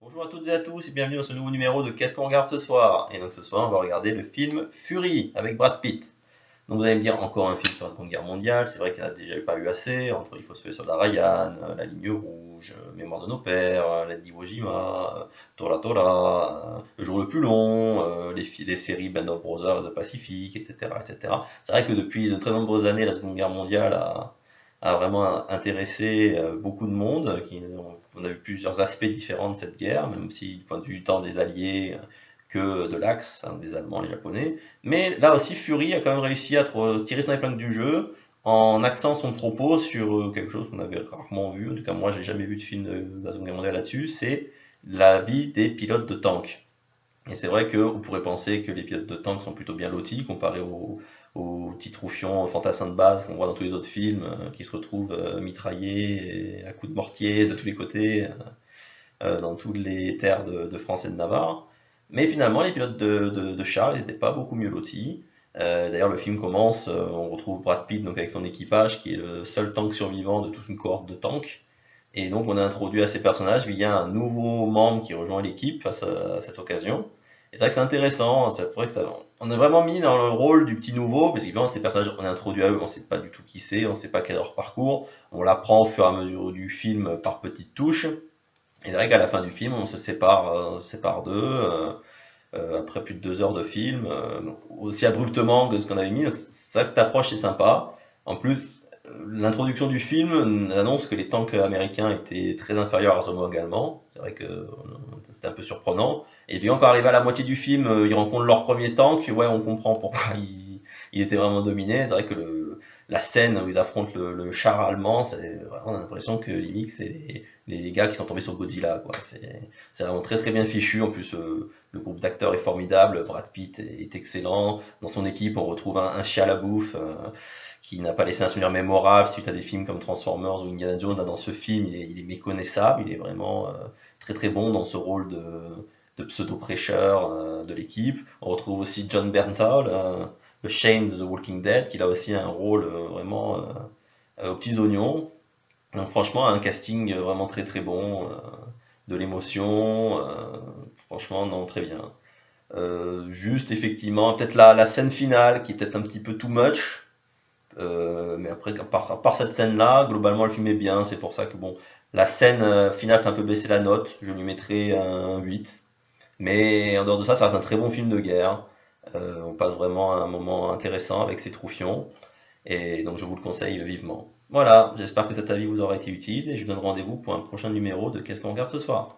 Bonjour à toutes et à tous et bienvenue dans ce nouveau numéro de Qu'est-ce qu'on regarde ce soir? Et donc ce soir on va regarder le film Fury avec Brad Pitt. Donc vous allez me dire encore un film sur la Seconde Guerre mondiale, c'est vrai qu'il n'y en a déjà pas eu assez, entre Il faut se faire sur la Ryan, La Ligne Rouge, Mémoire de nos pères, Lady Iwo Jima, Tora Tora, Le Jour le plus long, les séries Band of Brothers, The Pacific, etc. etc. C'est vrai que depuis de très nombreuses années la Seconde Guerre mondiale a vraiment intéressé beaucoup de monde. On a vu plusieurs aspects différents de cette guerre, même si du point de vue tant des Alliés que de l'Axe, hein, des Allemands, les Japonais. Mais là aussi, Fury a quand même réussi à tirer son épingle du jeu en axant son propos sur quelque chose qu'on avait rarement vu. En tout cas, moi, j'ai jamais vu de film de la Seconde Guerre mondiale là-dessus. C'est la vie des pilotes de tanks. Et c'est vrai qu'on pourrait penser que les pilotes de tank sont plutôt bien lotis comparé aux petits troufions fantassins de base qu'on voit dans tous les autres films, qui se retrouvent mitraillés et à coups de mortier de tous les côtés, dans toutes les terres de France et de Navarre. Mais finalement, les pilotes de chars, ils n'étaient pas beaucoup mieux lotis. D'ailleurs, le film commence, on retrouve Brad Pitt donc avec son équipage, qui est le seul tank survivant de toute une cohorte de tanks. Et donc, on est introduit à ces personnages via un nouveau membre qui rejoint l'équipe à cette occasion. Et c'est vrai que c'est intéressant, c'est vrai que on est vraiment mis dans le rôle du petit nouveau, parce qu'évidemment, ces personnages, on est introduit à eux, on ne sait pas du tout qui c'est, on ne sait pas quel est leur parcours, on l'apprend au fur et à mesure du film par petites touches. Et c'est vrai qu'à la fin du film, on se sépare d'eux, après plus de 2 heures de film, aussi abruptement que ce qu'on avait mis. Donc c'est vrai que cette approche est sympa. En plus, l'introduction du film annonce que les tanks américains étaient très inférieurs à leurs homologues allemands. C'est vrai que c'était un peu surprenant. Et puis encore arrivé à la moitié du film, ils rencontrent leur premier tank. Ouais, on comprend pourquoi il était vraiment dominé. C'est vrai que la scène où ils affrontent le char allemand, on a l'impression que limite c'est les gars qui sont tombés sur Godzilla, quoi. C'est vraiment très très bien fichu. En plus, le groupe d'acteurs est formidable. Brad Pitt est excellent. Dans son équipe, on retrouve un chien à la bouffe qui n'a pas laissé un souvenir mémorable suite à des films comme Transformers ou Indiana Jones. Là, dans ce film, il est méconnaissable. Il est vraiment très très bon dans ce rôle de pseudo-prêcheur de l'équipe. On retrouve aussi John Bernthal, le Shane de The Walking Dead, qui a aussi un rôle vraiment aux petits oignons. Donc franchement, un casting vraiment très très bon, de l'émotion, franchement non, très bien. Juste effectivement, peut-être la scène finale qui est peut-être un petit peu too much, mais après, à part cette scène-là, globalement le film est bien, c'est pour ça que bon, la scène finale fait un peu baisser la note, je lui mettrai un 8. Mais en dehors de ça, ça reste un très bon film de guerre. On passe vraiment un moment intéressant avec ces troufions. Et donc je vous le conseille vivement. Voilà, j'espère que cet avis vous aura été utile et je vous donne rendez-vous pour un prochain numéro de Qu'est-ce qu'on regarde ce soir.